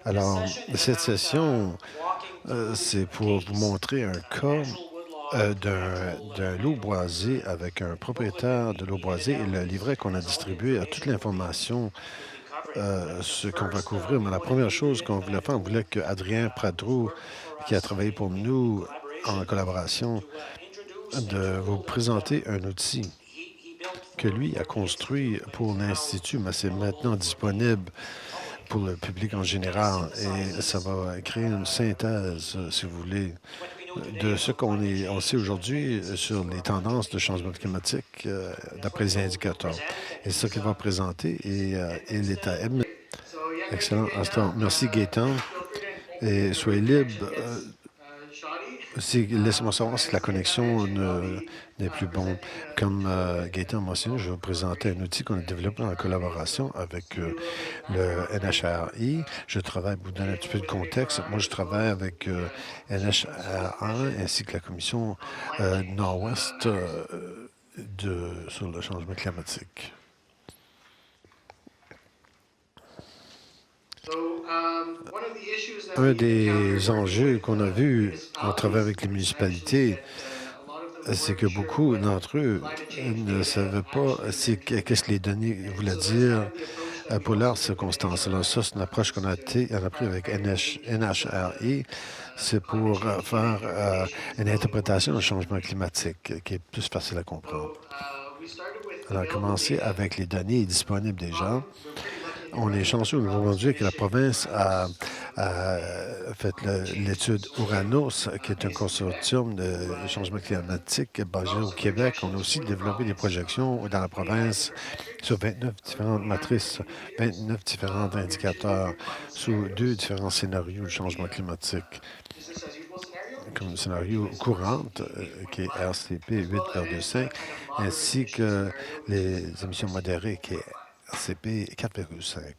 Alors, cette session, c'est pour vous montrer un cas d'un lot boisé avec un propriétaire de l'eau boisée et le livret qu'on a distribué a toute l'information, ce qu'on va couvrir. Mais la première chose qu'on voulait faire, on voulait que Adrien Pradrou, qui a travaillé pour nous en collaboration, de vous présenter un outil que lui a construit pour l'Institut, mais c'est maintenant disponible pour le public en général et ça va créer une synthèse, si vous voulez, de ce on sait aujourd'hui sur les tendances de changement climatique d'après les indicateurs. Et c'est ça qu'il va présenter et il est à Edmonton. Excellent instant. Merci Gaétan et soyez libre. Laissez-moi savoir si la connexion n'est plus bonne. Comme Gaétan mentionné, je vais vous présenter un outil qu'on a développé en collaboration avec le NHRI. Je travaille, pour vous donner un petit peu de contexte, moi je travaille avec NHRI ainsi que la commission Nord-Ouest sur le changement climatique. Un des enjeux qu'on a vus en travaillant avec les municipalités, c'est que beaucoup d'entre eux ne savaient pas qu'est-ce que les données voulaient dire pour leurs circonstances. Alors ça, c'est une approche qu'on a pris avec NHRI. C'est pour faire une interprétation du changement climatique qui est plus facile à comprendre. On a commencé avec les données disponibles déjà. On est chanceux au Nouveau-Brunswick que la province a fait l'étude Uranos, qui est un consortium de changement climatique basé au Québec. On a aussi développé des projections dans la province sur 29 différentes matrices, 29 différents indicateurs sous deux différents scénarios de changement climatique. Comme scénario courante, qui est RCP 8,5, ainsi que les émissions modérées, qui est RCP 4,5.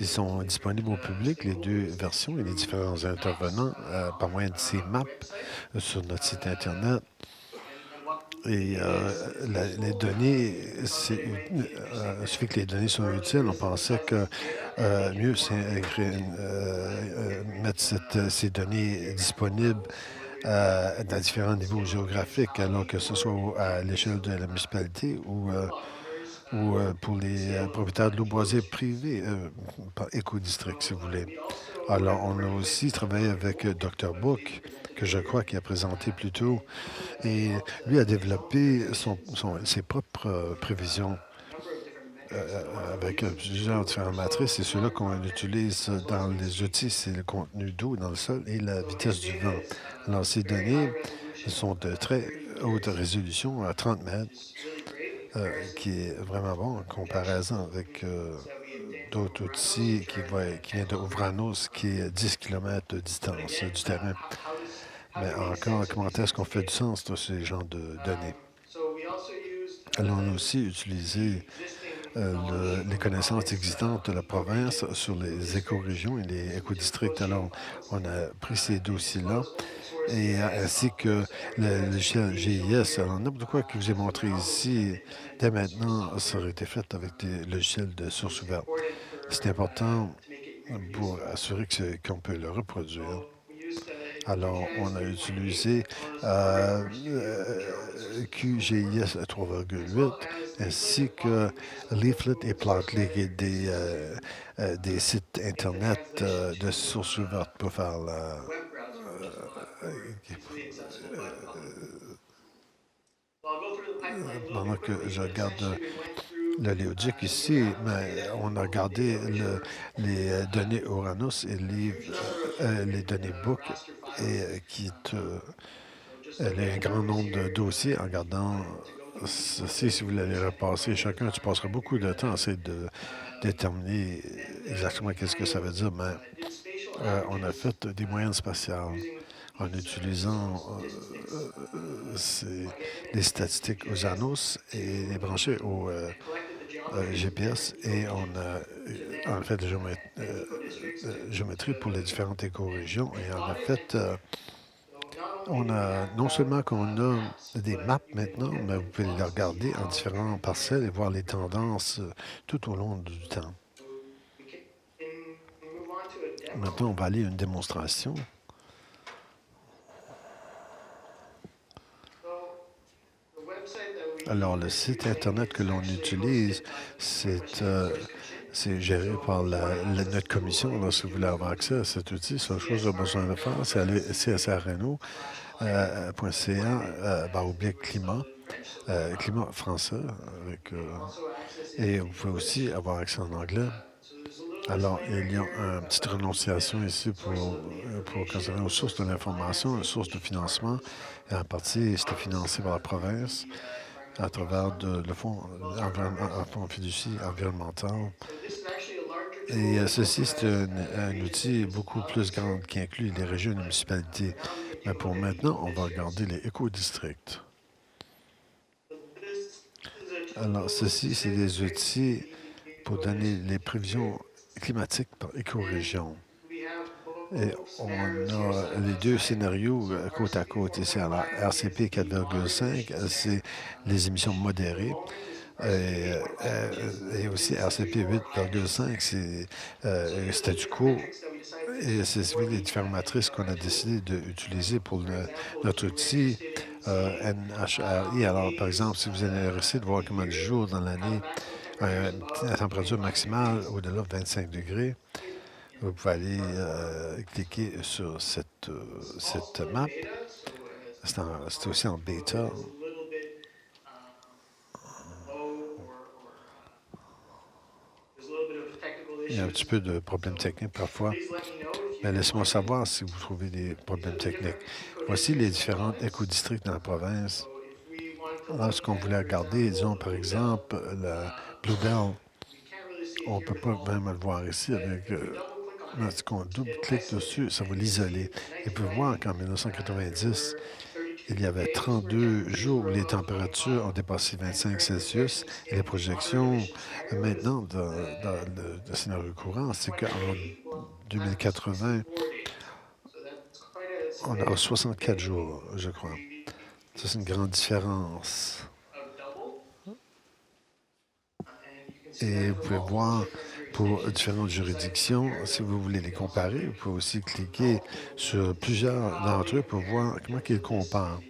Ils sont disponibles au public, les deux versions et les différents intervenants, par moyen de ces maps sur notre site Internet. Et les données, il suffit que les données soient utiles. On pensait que mieux, c'est mettre ces données disponibles dans différents niveaux géographiques, alors que ce soit à l'échelle de la municipalité ou pour les propriétaires de l'eau boisée privée, par éco-district, si vous voulez. Alors, on a aussi travaillé avec Dr. Book, que je crois qu'il a présenté plus tôt, et lui a développé ses propres prévisions avec plusieurs différentes matrices. C'est ceux-là qu'on utilise dans les outils, c'est le contenu d'eau dans le sol et la vitesse du vent. Alors, ces données sont de très haute résolution, à 30 mètres, qui est vraiment bon en comparaison avec d'autres outils qui vient de Ouvranos, qui est 10 km de distance du terrain. Mais encore, comment est-ce qu'on fait du sens de ces genres de données? Alors, on a aussi utilisé les connaissances existantes de la province sur les écorégions et les écodistricts. Alors, on a pris ces dossiers-là et ainsi que le logiciel GIS. Alors, n'importe quoi que je vous ai montré ici, dès maintenant, ça aurait été fait avec des logiciels de source ouverte. C'est important pour assurer qu'on peut le reproduire. Alors, on a utilisé QGIS 3,8 ainsi que Leaflet et Plotly, qui est des sites Internet de sources ouvertes pour faire pendant que je regarde le Léodic ici, mais on a regardé les données Uranus et les données Book et qui elle a un grand nombre de dossiers en regardant ceci. Si vous l'allez repasser chacun, tu passeras beaucoup de temps à essayer de déterminer exactement qu'est-ce que ça veut dire, mais on a fait des moyennes spatiales en utilisant les statistiques aux annos et les branchés au GPS et on a en fait la géométrie pour les différentes écorégions et on a fait on a non seulement qu'on a des maps maintenant, mais vous pouvez les regarder en différents parcelles et voir les tendances tout au long du temps. Maintenant, on va aller à une démonstration. Alors, le site Internet que l'on utilise, c'est géré par notre commission. Alors, si vous voulez avoir accès à cet outil, la seule chose que vous avez besoin de faire, c'est aller csrno.ca, climat, climat français, avec, et vous pouvez aussi avoir accès en anglais. Alors, il y a une petite renonciation ici pour conserver aux sources de l'information, une source de financement. Et en partie, c'était financé par la province à travers le fonds, un fonds fiducie environnemental. Et ceci, c'est un outil beaucoup plus grand qui inclut les régions et les municipalités. Mais pour maintenant, on va regarder les éco-districts. Alors, ceci, c'est des outils pour donner les prévisions climatiques par éco-région. Et on a les deux scénarios côte à côte ici. Alors, RCP 4,5, c'est les émissions modérées. Et aussi RCP 8,5, c'est statu quo. Et c'est les différentes matrices qu'on a décidé d'utiliser pour notre outil NHRI. Alors, par exemple, si vous êtes intéressé de voir comment du jour dans l'année, la température maximale au-delà de 25 degrés, vous pouvez aller cliquer sur cette map. C'est aussi en bêta. Il y a un petit peu de problèmes techniques parfois. Mais laissez-moi savoir si vous trouvez des problèmes techniques. Voici les différents éco-districts dans la province. Lorsqu'on voulait regarder, disons par exemple, la Bluebell, on ne peut pas vraiment le voir ici avec. Lorsqu'on double-clique dessus, ça va l'isoler. Et puis voir qu'en 1990, il y avait 32 jours où les températures ont dépassé 25 Celsius et les projections maintenant dans le scénario courant, c'est qu'en 2080, on aura 64 jours, je crois. Ça, c'est une grande différence. Et vous pouvez voir pour différentes juridictions, si vous voulez les comparer, vous pouvez aussi cliquer sur plusieurs d'entre eux pour voir comment ils comparent.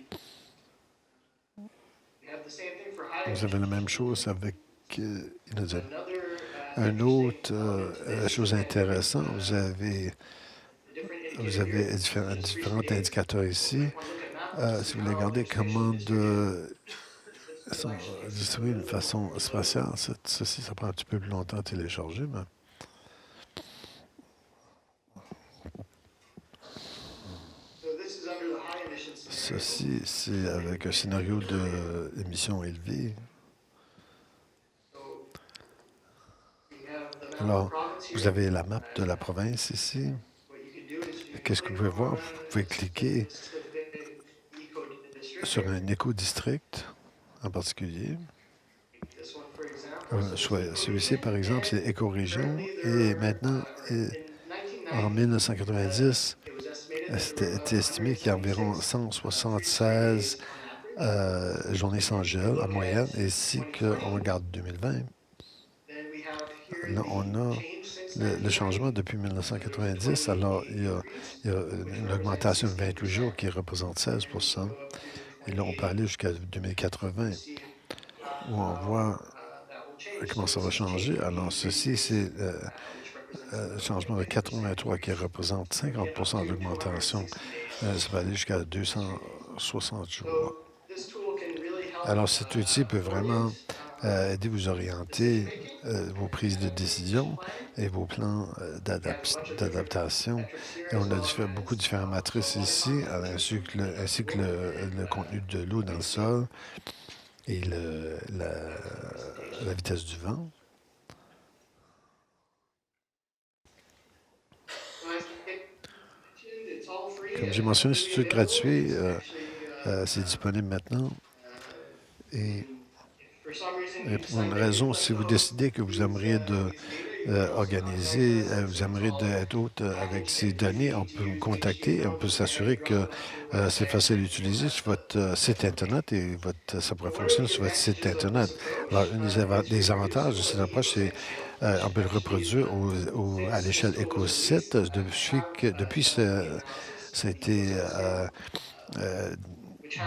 Vous avez la même chose avec une autre chose intéressante. Vous avez différents indicateurs ici. Si vous voulez regarder comment sont distribués d'une façon spatiale, ceci, ça prend un petit peu plus longtemps à télécharger, mais ceci, c'est avec un scénario d'émissions élevées. Alors, vous avez la map de la province ici. Qu'est-ce que vous pouvez voir? Vous pouvez cliquer sur un éco-district en particulier. Celui-ci, par exemple, c'est éco-région. Et maintenant, en 1990, c'était estimé qu'il y a environ 176 journées sans gel en moyenne. Et si on regarde 2020, là, on a le changement depuis 1990. Alors, il y a une augmentation de 28 jours qui représente 16 Et là, on peut aller jusqu'à 2080, où on voit comment ça va changer. Alors, ceci, c'est le changement de 83 qui représente 50 d'augmentation. Ça va aller jusqu'à 260 jours. Alors, cet outil peut vraiment aider à vous orienter vos prises de décision et vos plans d'adaptation. Et on a beaucoup de différentes matrices ici, ainsi que le contenu de l'eau dans le sol et la vitesse du vent. Comme j'ai mentionné, c'est tout gratuit. C'est disponible maintenant. Et pour une raison, si vous décidez que vous aimeriez organisé, vous aimeriez être hôte avec ces données, on peut me contacter, on peut s'assurer que c'est facile à utiliser sur votre site Internet et ça pourrait fonctionner sur votre site Internet. Alors, des avantages de cette approche, c'est on peut le reproduire à l'échelle écosite depuis ça a été euh,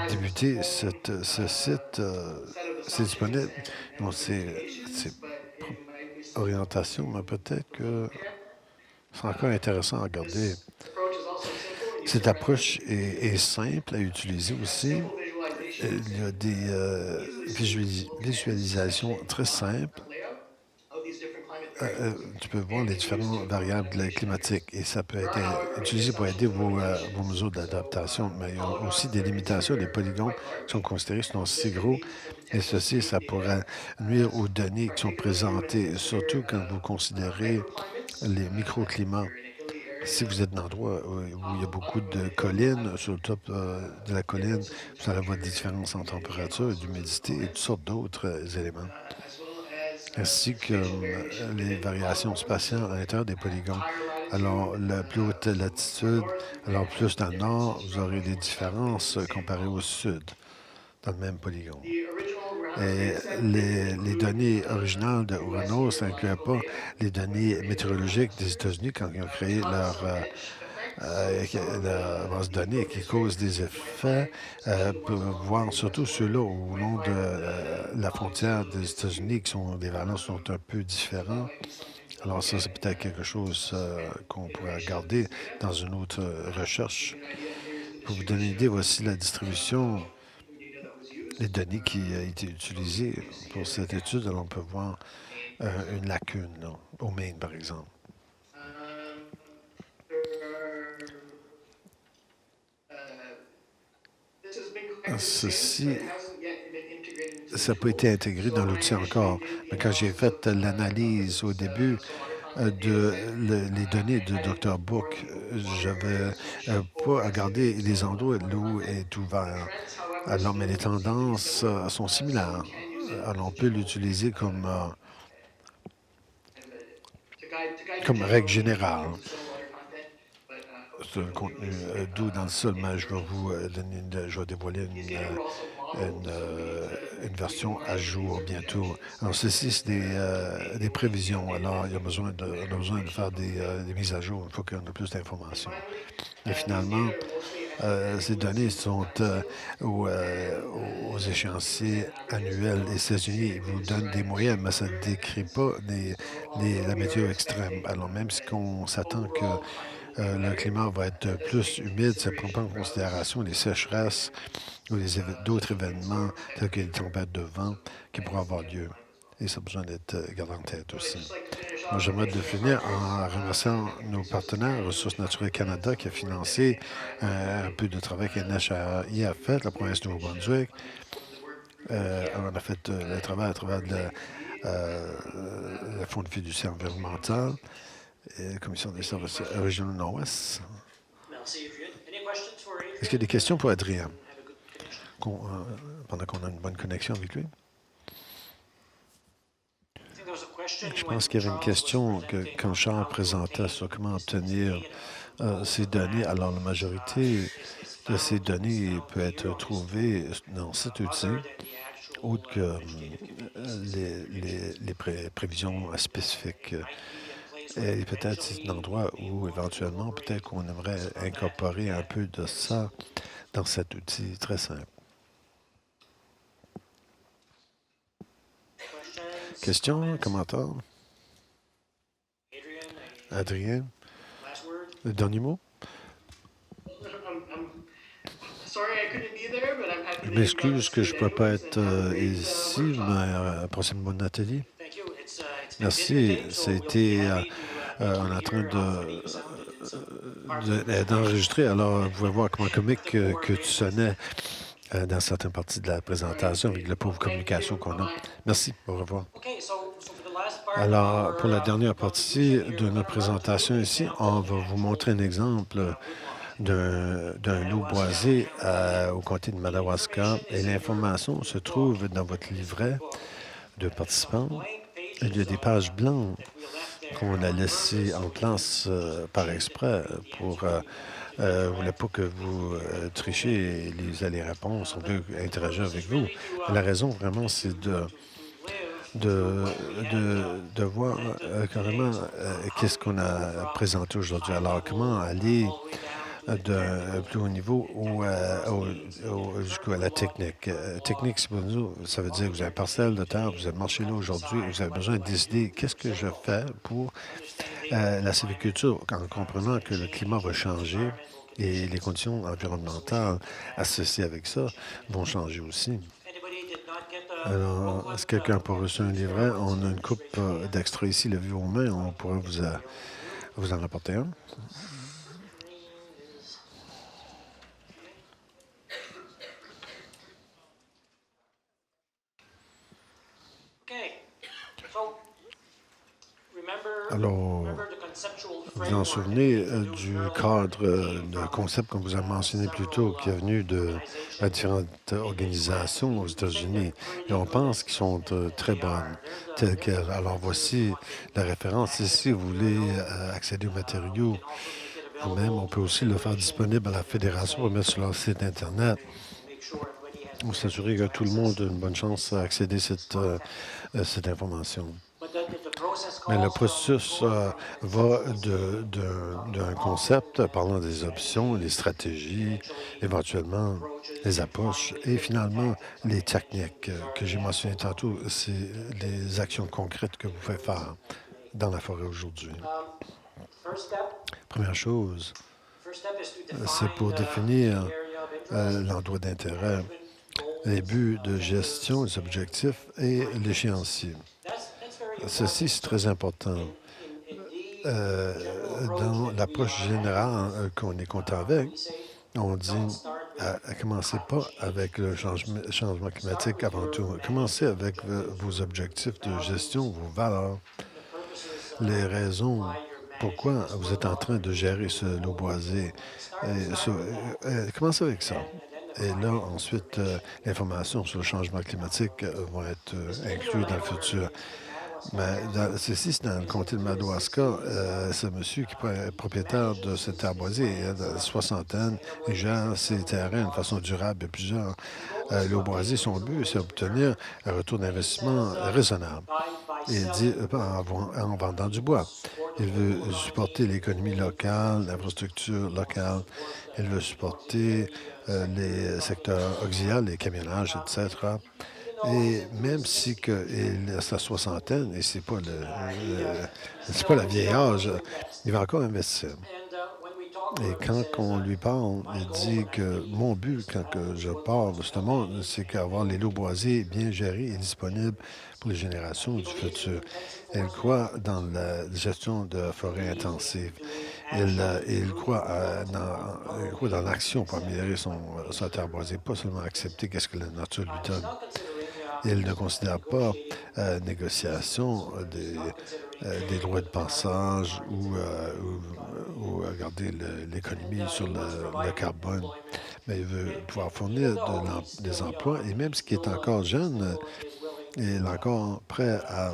débuté, ce site, c'est disponible. Bon, c'est orientation, mais peut-être que c'est encore intéressant à regarder. Cette approche est simple à utiliser aussi. Il y a des visualisations très simples. Tu peux voir les différentes variables climatiques et ça peut être utilisé pour aider vos mesures d'adaptation. Mais il y a aussi des limitations. Les polygons sont considérés sont si gros et ceci, ça pourrait nuire aux données qui sont présentées, surtout quand vous considérez les microclimats. Si vous êtes dans un endroit où il y a beaucoup de collines, sur le top de la colline, vous allez avoir des différences en température, d'humidité et toutes sortes d'autres éléments, ainsi que les variations spatiales à l'intérieur des polygones. Alors, la plus haute latitude, alors plus dans le nord, vous aurez des différences comparées au sud, dans le même polygone. Et les données originales de Uranus n'incluaient pas les données météorologiques des États-Unis quand ils ont créé la base de données qui cause des effets, pour voir surtout ceux-là au long de la frontière des États-Unis, qui sont des valences sont un peu différents. Alors ça, c'est peut-être quelque chose qu'on pourrait regarder dans une autre recherche. Pour vous donner une idée, voici la distribution des données qui a été utilisées pour cette étude. Alors on peut voir une lacune, là, au Maine, par exemple. Ceci, ça n'a pas été intégré dans l'outil encore. Mais quand j'ai fait l'analyse au début les données de Dr. Book, j'avais pas regardé les endroits où l'eau est ouverte. Alors, mais les tendances sont similaires. Alors, on peut l'utiliser comme règle générale. C'est un contenu doux dans le sol, mais je vais vous je vais dévoiler une version à jour bientôt. Alors, ceci, c'est des prévisions. Alors, on a besoin de faire des mises à jour. Il faut qu'on ait plus d'informations. Et finalement, ces données sont aux échéanciers annuels. Les États-Unis ils vous donnent des moyennes, mais ça ne décrit pas la météo extrême. Alors, même si on s'attend que le climat va être plus humide, ça ne prend pas en considération les sécheresses ou d'autres événements tels que les tempêtes de vent qui pourraient avoir lieu. Et ça a besoin d'être gardé en tête aussi. Moi, j'aimerais de finir en remerciant nos partenaires, Ressources naturelles Canada, qui a financé un peu de travail que NHI a fait, la province du Nouveau-Brunswick. On a fait le travail à travers le Fonds de fiducie environnementale et la Commission des services régionaux Nord-Ouest. Est-ce qu'il y a des questions pour Adrien pendant qu'on a une bonne connexion avec lui? Je pense qu'il y avait une question quand Charles présentait sur comment obtenir ces données. Alors, la majorité de ces données peut être trouvée dans cet outil, autre que les prévisions spécifiques. Et peut-être c'est un endroit où, éventuellement, peut-être qu'on aimerait incorporer un peu de ça dans cet outil très simple. Questions, commentaires? Adrien, le dernier mot? Je m'excuse que je ne peux pas être ici, mais passer une bonne atelier. Merci. On est en train d'enregistrer. Alors, vous pouvez voir comment comique que tu sonnais dans certaines parties de la présentation avec la pauvre communication qu'on a. Merci. Au revoir. Alors, pour la dernière partie de notre présentation ici, on va vous montrer un exemple d'un loup boisé au comté de Madawaska. Et l'information se trouve dans votre livret de participants. Il y a des pages blanches qu'on a laissé en place par exprès pour voulait pas que vous trichiez et lisez les réponses. On veut interagir avec vous. Mais la raison, vraiment, c'est de voir carrément qu'est-ce qu'on a présenté aujourd'hui. Alors, comment aller d'un plus haut niveau jusqu'à la technique. Technique, c'est pour nous, ça veut dire que vous avez un parcelle de terre, vous avez marché là aujourd'hui, vous avez besoin de décider qu'est-ce que je fais pour la sylviculture, en comprenant que le climat va changer et les conditions environnementales associées avec ça vont changer aussi. Alors, est-ce que quelqu'un a reçu un livret? On a une coupe d'extraits ici, levez vos mains, on pourrait vous en rapporter un. Alors, vous vous en souvenez du cadre, de concept qu'on vous a mentionné plus tôt, qui est venu de différentes organisations aux États-Unis. Et on pense qu'ils sont très bonnes, telles quelles. Alors, voici la référence. Ici, si vous voulez accéder aux matériaux vous-même, on peut aussi le faire disponible à la Fédération, le mettre sur leur site Internet, pour s'assurer que tout le monde a une bonne chance à accéder à cette information. Mais le processus va d'un concept parlant des options, les stratégies, éventuellement les approches et finalement les techniques que j'ai mentionnées tantôt. C'est les actions concrètes que vous pouvez faire dans la forêt aujourd'hui. Première chose, c'est pour définir l'endroit d'intérêt, les buts de gestion, les objectifs et l'échéancier. Ceci, c'est très important. Dans l'approche générale qu'on est content avec, on dit commencez pas avec le changement climatique avant tout. Commencez avec vos objectifs de gestion, vos valeurs, les raisons pourquoi vous êtes en train de gérer ce lot boisé. Commencez avec ça. Et là, ensuite, l'information sur le changement climatique va être inclue dans le futur. Mais ceci, c'est dans le comté de Madawaska. C'est monsieur qui est propriétaire de cette terre boisée. Il a la soixantaine. Il gère ses terrains de façon durable. Il y a plusieurs lots boisés. Son but, c'est d'obtenir un retour d'investissement raisonnable. Et il dit en vendant du bois. Il veut supporter l'économie locale, l'infrastructure locale. Il veut supporter les secteurs auxiliaires, les camionnages, etc. Et même si il a sa soixantaine, et c'est pas la vieille âge, il va encore investir. Et quand on lui parle, il dit que mon but, quand que je parle de ce monde, c'est qu'avoir les lots boisés bien gérés et disponibles pour les générations du futur. Elle croit dans la gestion de forêts intensives. Il croit dans l'action pour améliorer sa terre boisée, pas seulement accepter qu'est-ce que la nature lui donne. Il ne considère pas négociation des droits de passage ou garder l'économie sur le carbone. Mais il veut pouvoir fournir des emplois et même ce qui est encore jeune, il est encore prêt à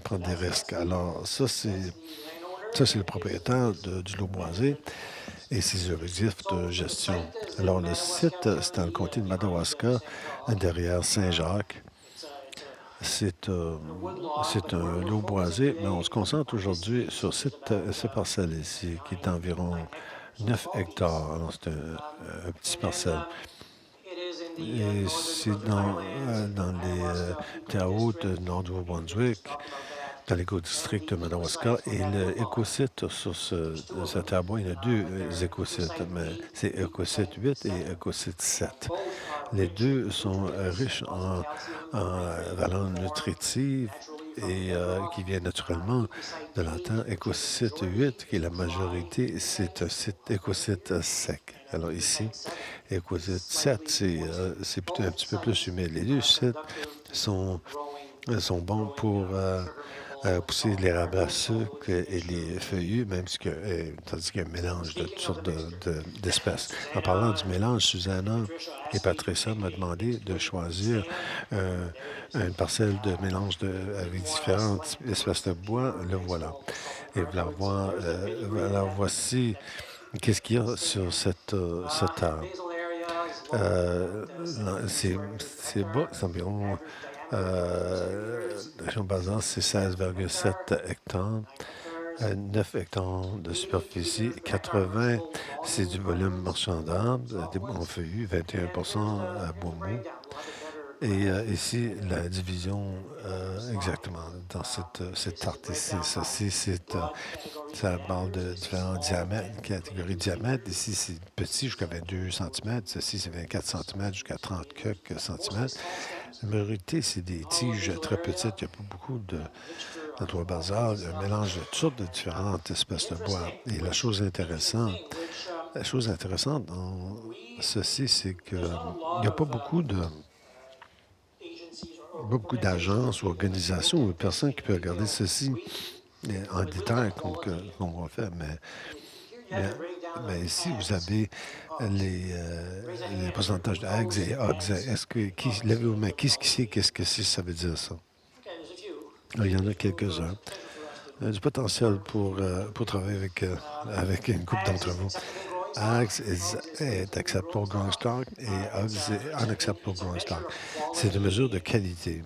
prendre des risques. Alors, ça, c'est le propriétaire du lot boisé et ses objectifs de gestion. Alors, le site, c'est dans le comté de Madawaska, derrière Saint-Jacques. C'est un lot boisé, mais on se concentre aujourd'hui sur cette parcelle ici, qui est environ 9 hectares. Alors, c'est un petit parcelle. Et c'est dans les terres hautes du nord du Nouveau-Brunswick, dans l'éco-district de Madawaska. Et l'écosite sur ce terre bois, il y en a deux écosites, mais c'est écosite 8 et écosite 7. Les deux sont riches en valeurs nutritives et qui viennent naturellement de la terre. Écosite 8, qui est la majorité, c'est un site écosite sec. Alors ici, écosite 7, c'est plutôt un petit peu plus humide. Les deux sites sont bons pour pousser l'érable à sucre et les feuillus, même si tandis qu'il y a un mélange de toutes sortes d'espèces. En parlant du mélange, Susanna et Patricia m'ont demandé de choisir euh, une parcelle de mélange avec différentes espèces de bois. Le voilà. Et alors voici qu'est-ce qu'il y a sur cette table. Non, c'est bas, c'est environ, la région basale, c'est 16,7 hectares, 9 hectares de superficie, 80, c'est du volume marchandable, des bons feuillus, 21 à bois mou. Et ici, la division exactement dans cette tarte ici, ceci, ça parle de différents diamètres, catégories de diamètres. Ici, c'est petit jusqu'à 22 centimètres. Ceci, c'est 24 centimètres jusqu'à 30 quelques centimètres. La majorité, c'est des tiges très petites. Il n'y a pas beaucoup de toit basal, un mélange de toutes sortes de différentes espèces de bois. Et la chose intéressante dans ceci, c'est qu'il n'y a pas beaucoup d'agences ou organisations ou de personnes qui peuvent regarder ceci en détail comme on va faire. Mais, mais ici, vous avez les pourcentages de Hags et Hogs. Levez vos mains, qui ce qui sait qu'est-ce que ça veut dire ça? Il y en a quelques-uns. Du potentiel pour travailler avec une couple d'entre vous. Axe est acceptable growing stock et Hogs est unacceptable growing stock. C'est des mesures de qualité.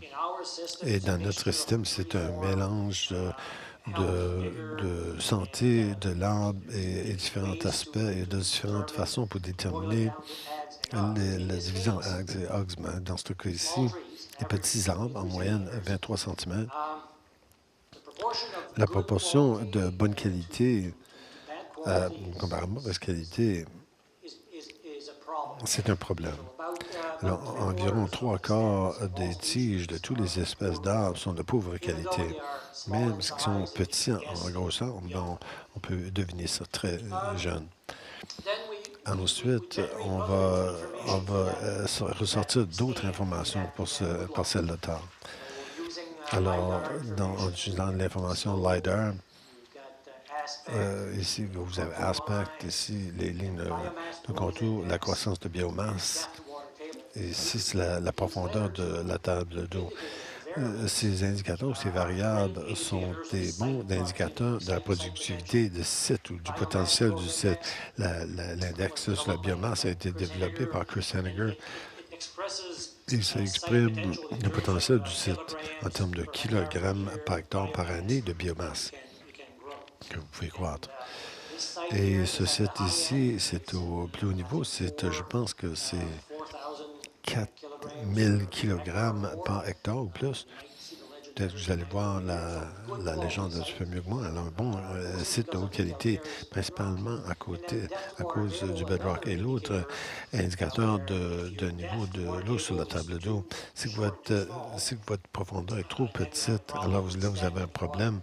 Et dans notre système, c'est un mélange de santé de l'arbre et différents aspects et de différentes façons pour déterminer la division Ags et Hogs. Dans ce cas ici, les petits arbres, en moyenne 23 centimètres. La proportion de bonne qualité, comparable à mauvaise qualité, c'est un problème. Alors, environ trois quarts des tiges de toutes les espèces d'arbres sont de pauvre qualité. Même s'ils sont petits en grosseur, on peut deviner ça très jeune. Ensuite, on va ressortir d'autres informations pour ce parcelle de terre. Alors, en utilisant l'information LiDAR, ici, vous avez aspect, ici, les lignes de contour, la croissance de biomasse. Et ici, c'est la profondeur de la table d'eau. Ces indicateurs, ces variables sont des bons indicateurs de la productivité du site ou du potentiel du site. L'index sur la biomasse a été développé par Chris Henniger et ça exprime le potentiel du site en termes de kilogrammes par hectare par année de biomasse que vous pouvez croître. Et ce site ici, c'est au plus haut niveau. Je pense que c'est 4000 kilogrammes par hectare ou plus. Peut-être que vous allez voir la légende un petit peu mieux que moi. Alors, bon, site de haute qualité, principalement à cause du bedrock. Et l'autre indicateur de niveau de l'eau sur la table d'eau, c'est que votre profondeur est trop petite. Alors, là, vous avez un problème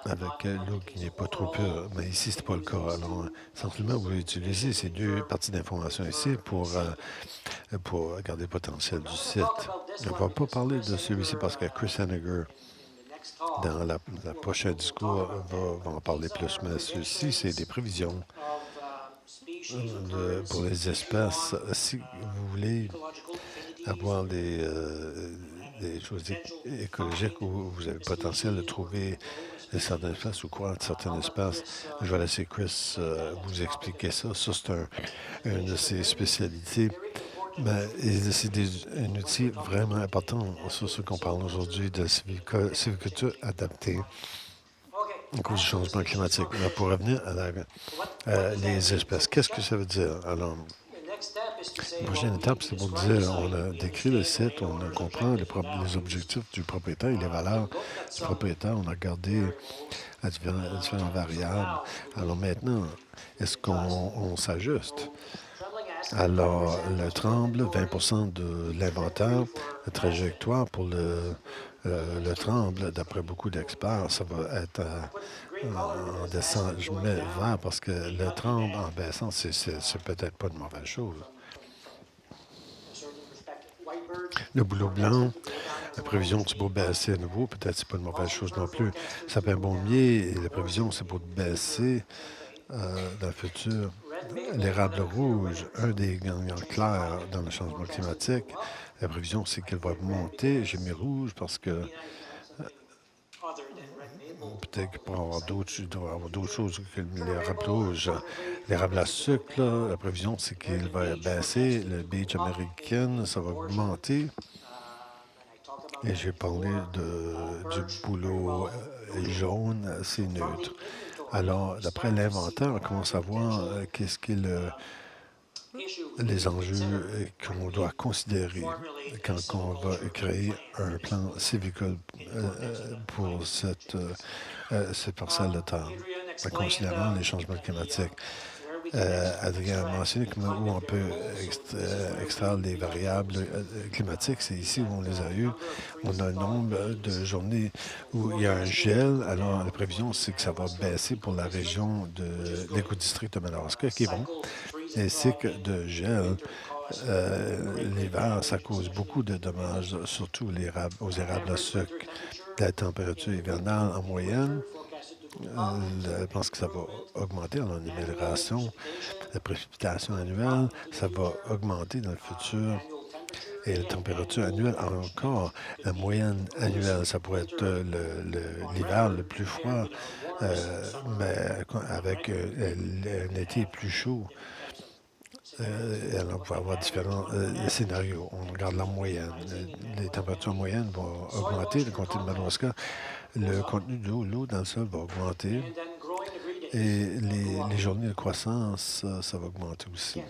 avec l'eau qui n'est pas trop pure. Mais ici, ce n'est pas le cas. Alors, simplement, vous utilisez ces deux parties d'information ici pour regarder le potentiel du site. On ne va pas parler de celui-ci parce que Chris Henniger, dans la prochaine discours, va en parler plus. Mais ceci, c'est des prévisions pour les espèces. Si vous voulez avoir des choses écologiques où vous avez le potentiel de trouver certaines espèces ou croître certaines espèces, je vais laisser Chris vous expliquer ça. Ça, c'est une de ses spécialités. Ben, c'est un outil vraiment important sur ce qu'on parle aujourd'hui de sylviculture adaptée à cause du changement climatique. Mais pour revenir les espèces, qu'est-ce que ça veut dire? Alors, la prochaine étape, c'est pour dire, on a décrit le site, on comprend les objectifs du propriétaire et les valeurs du propriétaire. On a regardé à différentes variables. Alors maintenant, est-ce qu'on s'ajuste? Alors, le tremble, 20 de l'inventaire, la trajectoire pour le tremble, d'après beaucoup d'experts, ça va être en descente. Je mets vert parce que le tremble en baissant, c'est peut-être pas de mauvaise chose. Le boulot blanc, La prévision, c'est pour baisser à nouveau. Peut-être c'est pas une mauvaise chose non plus. Sapin Baumier, et la prévision, c'est pour baisser dans le futur. L'érable rouge, un des gagnants clairs dans le changement climatique. La prévision, c'est qu'elle va monter. J'ai mis rouge parce que peut-être qu'il pourrait y avoir il doit y avoir d'autres choses que l'érable rouge. L'érable à sucre, là, la prévision, c'est qu'il va baisser. Le beach américain, ça va augmenter. Et j'ai parlé du boulot jaune, c'est neutre. Alors, d'après l'inventaire, on commence à voir qu'est-ce qui est les enjeux qu'on doit considérer quand on va créer un plan civicole pour cette parcelle de terre, en considérant les changements climatiques. Adrien a mentionné où on peut extraire les variables climatiques. C'est ici où on les a eues. On a un nombre de journées où il y a un gel. Alors, la prévision, c'est que ça va baisser pour la région de l'écodistrict de Madawaska, qui est bon. Les cycles de gel, l'hiver, ça cause beaucoup de dommages, surtout aux érables à sucre. La température hivernale en moyenne, je pense que ça va augmenter en amélioration. La précipitation annuelle, ça va augmenter dans le futur. Et la température annuelle, encore, la moyenne annuelle, ça pourrait être l'hiver le plus froid, mais avec un été plus chaud. Alors, on va avoir différents scénarios. On regarde la moyenne. Les températures moyennes vont augmenter. Le comté de Madawaska, le contenu de l'eau dans le sol va augmenter. Et les journées de croissance, ça va augmenter aussi.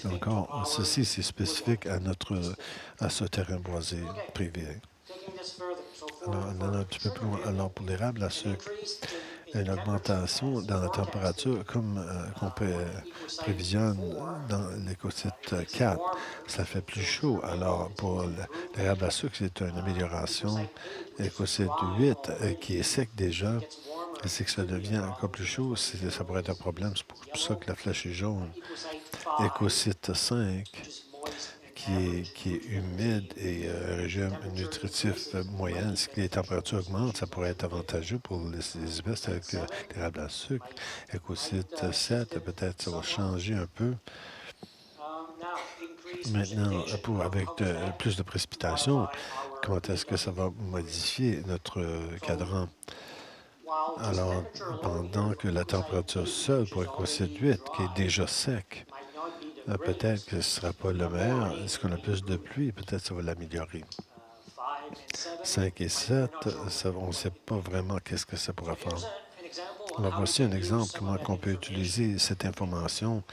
Encore, ceci, c'est spécifique à ce terrain boisé privé. Alors, on allant un petit peu plus loin. Alors, pour l'érable à sucre, une augmentation dans la température, comme qu'on prévisionne dans l'écosite 4, ça fait plus chaud. Alors, pour l'érable à sucre, c'est une amélioration. L'écosite 8, qui est sec déjà, c'est que ça devient encore plus chaud, ça pourrait être un problème. C'est pour ça que la flèche est jaune. Écosite 5, qui est humide et un régime nutritif moyen, si les températures augmentent, ça pourrait être avantageux pour les espèces telles que l'érable à sucre. Écosite 7, peut-être ça va changer un peu. Maintenant, avec plus de précipitations, comment est-ce que ça va modifier notre cadran? Alors, pendant que la température seule pour écosite 8, qui est déjà sec, peut-être que ce ne sera pas le meilleur. Est-ce qu'on a plus de pluie? Peut-être que ça va l'améliorer. 5 et 7, on ne sait pas vraiment qu'est-ce que ça pourra faire. Alors, voici un exemple comment on peut utiliser cette information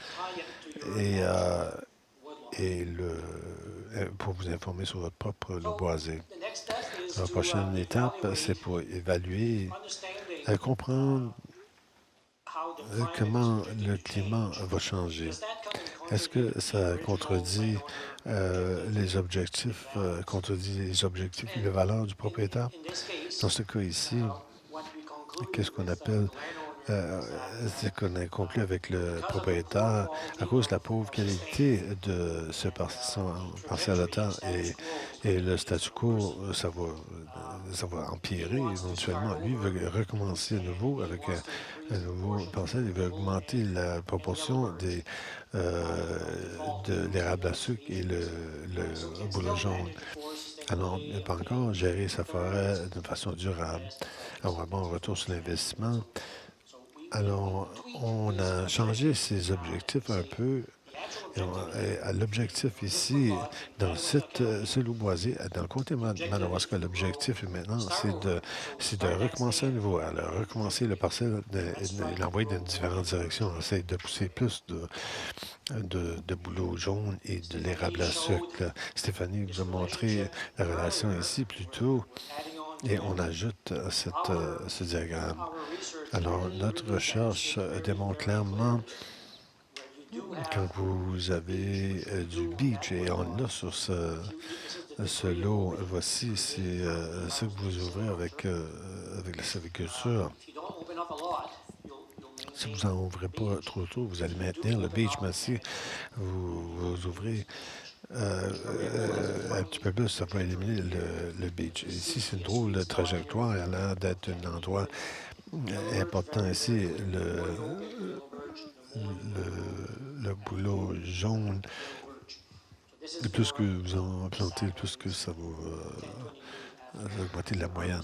et, pour vous informer sur votre propre lot boisé. La prochaine étape, c'est pour évaluer, comprendre comment le climat va changer. Est-ce que ça contredit les objectifs, et les valeurs du propriétaire? Dans ce cas ici, qu'est-ce qu'on appelle, c'est qu'on a conclu avec le propriétaire à cause de la pauvre qualité de ce parcelle de terre et le statu quo, ça va empirer éventuellement. Lui, il veut recommencer à nouveau avec un nouveau parcelle. Il veut augmenter la proportion de l'érable à sucre et le bouleau jaune. Alors, il peut encore gérer sa forêt de façon durable, avoir un bon retour sur l'investissement. Alors, on a changé ses objectifs un peu. L'objectif ici, dans ce loup boisé, dans le comté de Madawaska, l'objectif maintenant, c'est de recommencer à nouveau. Alors, recommencer le parcelle et l'envoyer dans différentes directions. On essaie de pousser plus de bouleau jaune et de l'érable à sucre. Stéphanie vous a montré la relation ici plus tôt. Et on ajoute ce diagramme. Alors, notre recherche démontre clairement quand vous avez du beach, et on a sur ce lot, voici, c'est ce que vous ouvrez avec la sylviculture. Si vous n'en ouvrez pas trop tôt, vous allez maintenir le beach, mais si vous ouvrez un petit peu plus, ça va éliminer le beach. Ici, c'est une drôle de trajectoire. Elle a l'air d'être un endroit important ici. Le boulot jaune, le plus que vous en plantez, le plus que ça va augmenter la moyenne.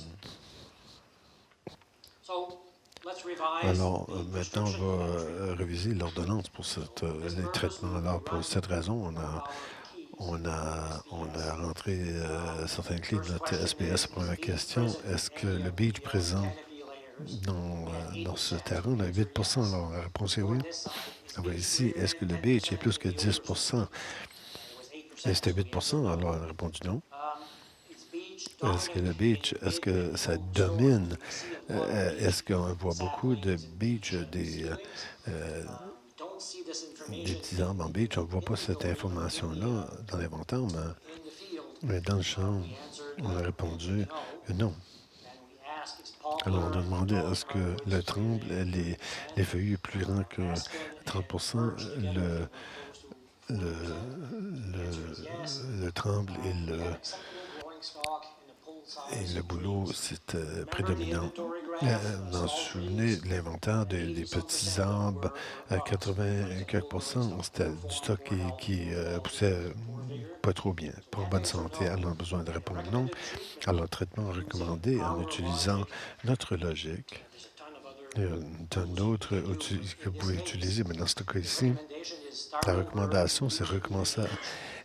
Alors, maintenant, on va réviser l'ordonnance pour les traitements. Alors, pour cette raison, on a rentré certaines clés de notre SPS. Première question, est-ce que le beach présent dans ce terrain a 8 Alors, la réponse est oui. Alors, ici, est-ce que le beach est plus que 10 et c'était 8 alors elle a répondu non. Est-ce que le beach, est-ce que ça domine? Est-ce qu'on voit beaucoup de beach, des petits arbres en beach? On ne voit pas cette information-là dans l'inventaire, mais dans le champ, on a répondu non. Alors, on a demandé est-ce que le tremble, les feuillus est plus grand que 30 le, le tremble et le boulot, c'est prédominant. Vous vous souvenez de l'inventaire des petits arbres, à 80 quelques pourcents, c'était du stock qui poussait pas trop bien, pas en bonne santé. Alors, on a besoin de répondre non. Alors, le traitement recommandé en utilisant notre logique. Il y a un tonne d'autres outils que vous pouvez utiliser, mais dans ce cas ici, la recommandation, c'est recommencer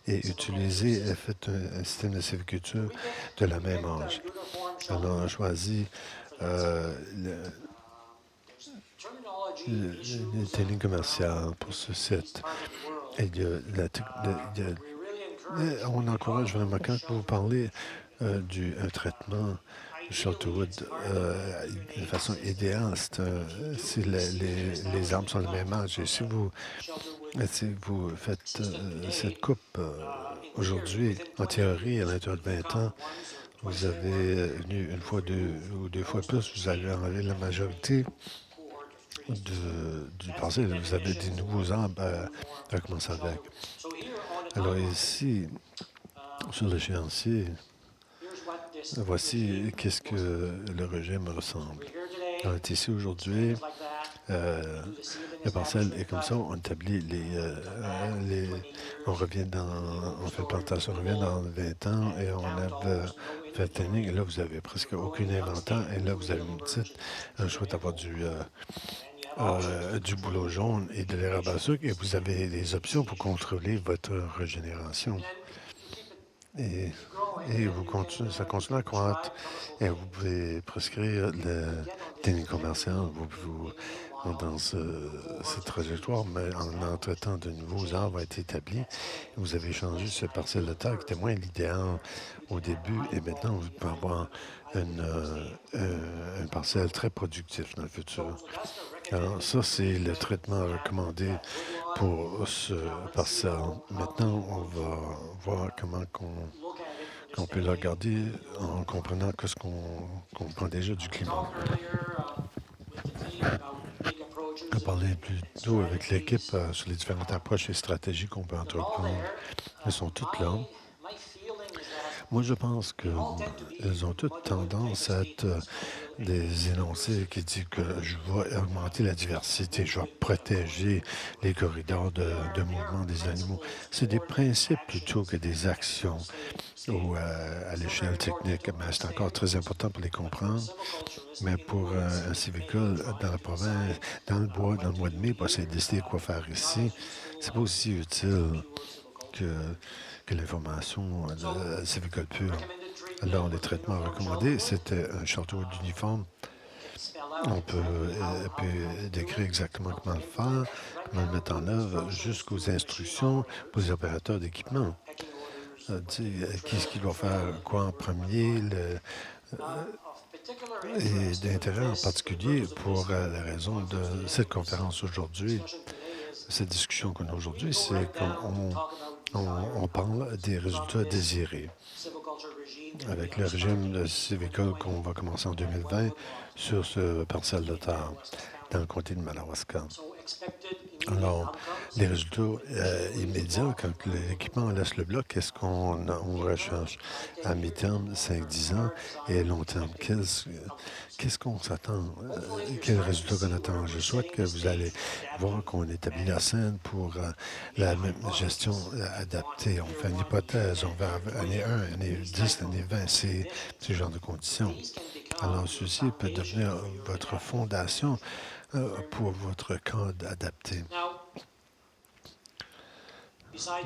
et utiliser, faites un système de sylviculture de la même âge. Alors, on a choisi le training commercial pour ce site. Et on encourage vraiment, quand vous parlez du traitement Shelterwood de façon idéale, si les arbres sont le même âge. Et si vous faites cette coupe aujourd'hui, en théorie, à l'intérieur de 20 ans, vous avez une fois ou deux fois plus, vous allez enlever la majorité du passé. Vous avez des nouveaux arbres à commencer avec. Alors ici, sur l'échéancier, voici qu'est-ce que le régime ressemble. On est ici aujourd'hui. La parcelle est comme ça. On établit on revient on fait plantation, on revient dans 20 ans et on a fait tanning. Et là, vous avez presque aucun inventaire. Et là, vous avez un choix d'avoir du boulot jaune et de l'érable à sucre. Et vous avez des options pour contrôler votre régénération. Et, ça continue à croître. Et vous pouvez prescrire le tanning commercial. Dans cette trajectoire, mais en traitant de nouveaux arbres a été établi. Vous avez changé ce parcelle de terre qui était moins l'idéal au début, et maintenant vous pouvez avoir une parcelle très productive dans le futur. Alors, ça, c'est le traitement recommandé pour ce parcelle. Maintenant, on va voir comment qu'on peut le regarder en comprenant ce qu'on comprend déjà du climat. On parlait plus tôt avec l'équipe sur les différentes approches et stratégies qu'on peut entreprendre. Elles sont toutes là. Moi, je pense qu'elles ont toutes tendance à être des énoncés qui disent que je vais augmenter la diversité, je vais protéger les corridors de mouvement des animaux. C'est des principes plutôt que des actions ou à l'échelle technique, mais c'est encore très important pour les comprendre. Mais pour un civicole dans la province, dans le bois, dans le mois de mai, pour essayer de décider quoi faire ici, c'est pas aussi utile que l'information civicole pure. Alors, les traitements recommandés, c'était un château d'uniforme. On peut décrire exactement comment le faire, comment le mettre en œuvre, jusqu'aux instructions pour les opérateurs d'équipement. Qu'est-ce qu'il doit faire, quoi en premier, et d'intérêt en particulier pour la raison de cette conférence aujourd'hui, cette discussion qu'on a aujourd'hui, c'est qu'on parle des résultats désirés. Avec le régime civicole qu'on va commencer en 2020 sur ce parcelle de terre dans le comté de Madawaska. Alors, les résultats immédiats, quand l'équipement laisse le bloc, qu'est-ce qu'on recherche à mi-terme, 5-10 ans, et à long terme? Qu'est-ce qu'on s'attend? Quel résultat qu'on attend? Je souhaite que vous allez voir qu'on établit la scène pour la même gestion adaptée. On fait une hypothèse, on va année 1, année 10, année 20, c'est ce genre de conditions. Alors, ceci peut devenir votre fondation pour votre code adapté.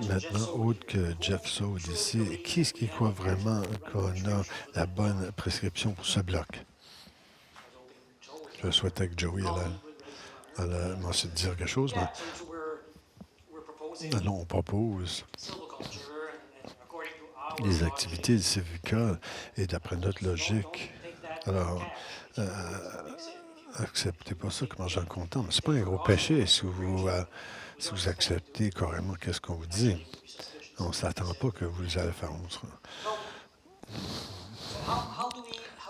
Maintenant, autre que Jeff Saud ici, qui est-ce qui croit vraiment qu'on a la bonne prescription pour ce bloc? Je souhaitais que Joey allait m'en dire quelque chose, mais alors on propose les activités de sylvicole et d'après notre logique. Alors, acceptez pas ça comme argent comptant, mais c'est pas un gros péché si vous acceptez carrément qu'est-ce qu'on vous dit. On ne s'attend pas que vous allez faire autre.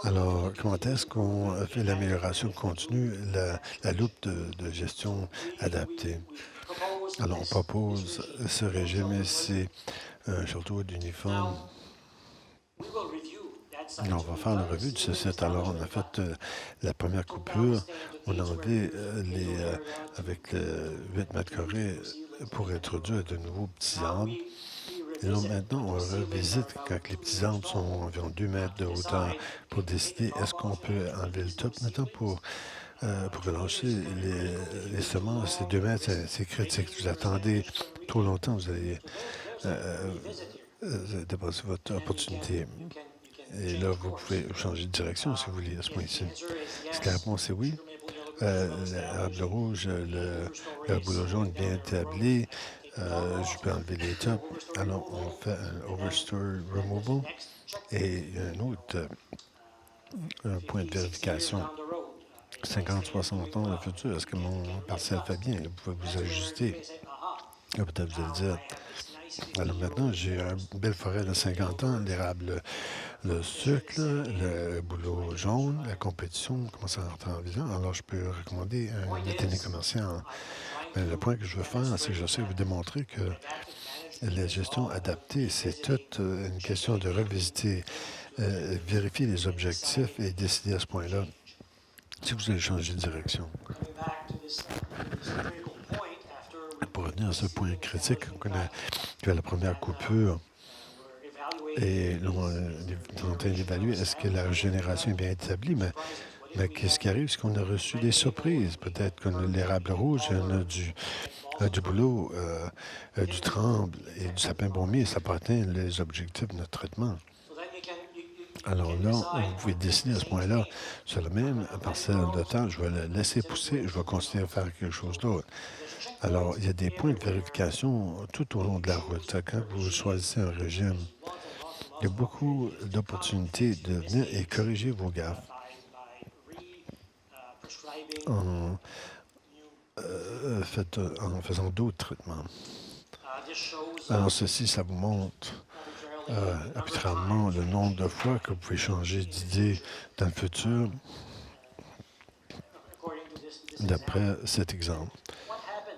Alors, comment est-ce qu'on fait l'amélioration continue, la loupe de gestion adaptée? Alors, on propose ce régime ici, un château d'uniforme. On va faire la revue de ce site. Alors, on a fait la première coupure. On a enlevé avec 8 mètres carrés pour introduire de nouveaux petits arbres. Et là, maintenant, on revisite quand les petits arbres sont environ 2 mètres de hauteur pour décider est-ce qu'on peut enlever le top. Maintenant, pour relâcher les semences, ces 2 mètres, c'est critique. Vous attendez trop longtemps, vous allez dépasser votre opportunité. Et là, vous pouvez changer de direction si vous voulez à ce point-ci. Est-ce que la réponse est oui? L'arbre rouge, le boulot jaune bien établi. Je peux enlever les tops. Alors, on fait un overstore removal et un autre un point de vérification. 50-60 ans dans le futur, est-ce que mon parcelle fait bien? Vous pouvez vous ajuster. Là, peut-être vous allez dire, alors maintenant, j'ai une belle forêt de 50 ans, l'érable, le sucre, le boulot jaune, la compétition commence à entrer en vision. Alors, je peux recommander un atelier commercial. Mais le point que je veux faire, c'est que j'essaie de vous démontrer que la gestion adaptée, c'est toute une question de revisiter, vérifier les objectifs et décider à ce point-là si vous allez changer de direction. Pour revenir à ce point critique, qu'on a fait la première coupure et on est en train d'évaluer est-ce que la régénération est bien établie, mais qu'est-ce qui arrive? C'est qu'on a reçu des surprises. Peut-être qu'on a l'érable rouge, on a du bouleau, du tremble et du sapin baumier. Ça peut atteindre les objectifs de notre traitement. Alors là, vous pouvez décider à ce point-là, sur la même parcelle de temps, je vais le laisser pousser, je vais continuer à faire quelque chose d'autre. Alors, il y a des points de vérification tout au long de la route. Quand vous choisissez un régime, il y a beaucoup d'opportunités de venir et corriger vos gaffes en faisant d'autres traitements. Alors, ceci, ça vous montre arbitrairement le nombre de fois que vous pouvez changer d'idée dans le futur d'après cet exemple.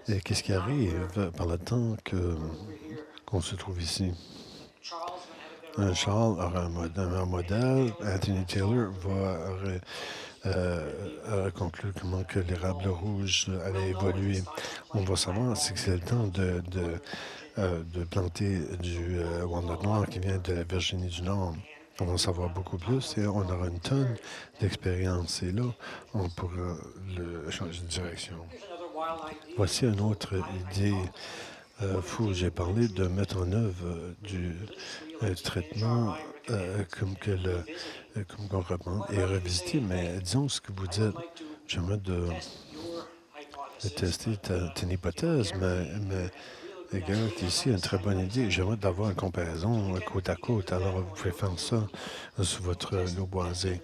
Et qu'est-ce qui arrive par le temps qu'on se trouve ici? Charles aura un modèle, Anthony Taylor va conclure comment que l'érable rouge allait évoluer. On va savoir si c'est le temps de planter du walnut noir qui vient de la Virginie du Nord. On va en savoir beaucoup plus et on aura une tonne d'expérience. Et là, on pourra changer de direction. Voici une autre idée fou. J'ai parlé de mettre en œuvre du traitement comme qu'on reprend et revisiter, mais disons ce que vous dites. J'aimerais de tester ton hypothèse, mais Garrett ici a une très bonne idée. J'aimerais d'avoir une comparaison côte à côte. Alors, vous pouvez faire ça sur votre lot boisé,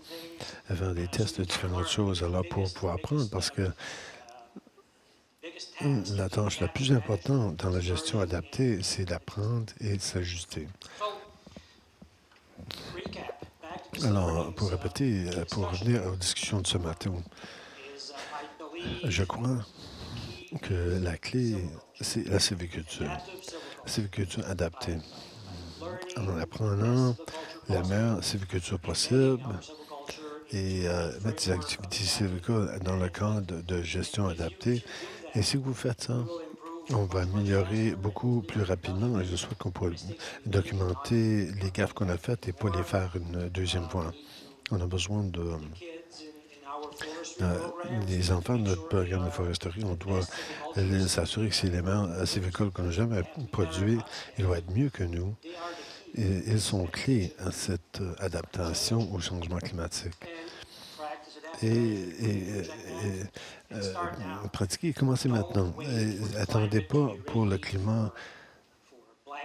faire des tests de différentes choses. Alors, pour pouvoir apprendre, parce que la tâche la plus importante dans la gestion adaptée, c'est d'apprendre et de s'ajuster. Alors, pour répéter, pour revenir aux discussions de ce matin, je crois que la clé, c'est la sylviculture. La sylviculture adaptée. En apprenant la meilleure sylviculture possible et mettre des activités sylvicoles dans le cadre de gestion adaptée. Et si vous faites ça, on va améliorer beaucoup plus rapidement et je souhaite qu'on puisse documenter les gaffes qu'on a faites et pas les faire une deuxième fois. On a besoin des enfants de notre programme de foresterie. On doit s'assurer que ces éléments sylvicoles qu'on n'a jamais produits, ils vont être mieux que nous. Et ils sont clés à cette adaptation au changement climatique. Pratiquer, commencez maintenant. Attendez pas pour le climat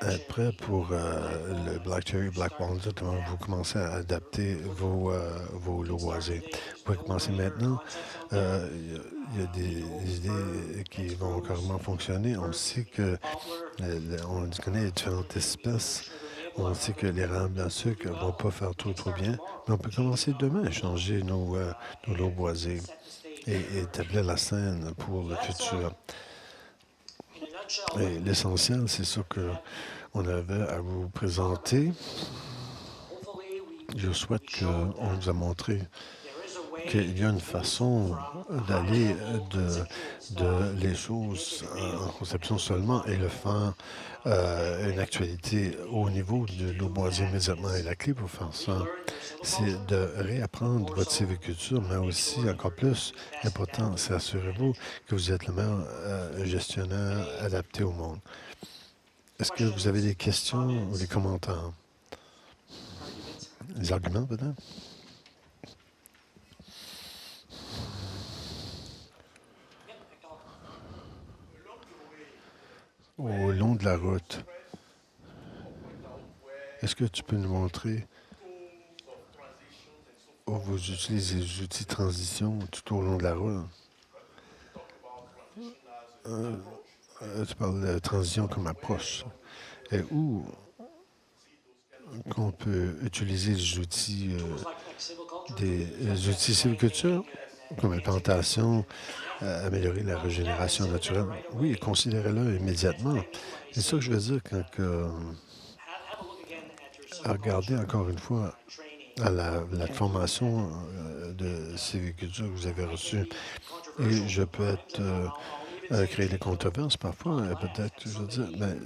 être prêt pour le Black Cherry, Black Walnut, vous commencez à adapter vos lots boisés. Vous pouvez commencer maintenant. Il y a des idées qui vont carrément fonctionner. On sait que on connaît les différentes espèces. On sait que les rames à sucre ne vont pas faire trop bien, mais on peut commencer demain à changer nos lots boisés et établir la scène pour le futur. Et l'essentiel, c'est ça qu'on avait à vous présenter. Je souhaite qu'on nous a montré qu'il y a une façon d'aller de les choses en conception seulement et le faire une actualité au niveau de l'eau boisée immédiatement. Et la clé pour faire ça, c'est de réapprendre votre sylviculture, mais aussi, encore plus important, c'est assurez-vous que vous êtes le meilleur gestionnaire adapté au monde. Est-ce que vous avez des questions ou des commentaires? Des arguments, peut-être? Au long de la route, est-ce que tu peux nous montrer où vous utilisez les outils de transition tout au long de la route? Tu parles de transition comme approche. Et où qu'on peut utiliser des outils sylviculture, comme la plantation, améliorer la régénération naturelle. Oui, considérez-le immédiatement. C'est ça que je veux dire quand regardez encore une fois à la formation de sylviculture que vous avez reçue. Et je peux créer des controverses parfois, peut-être, je veux dire, mais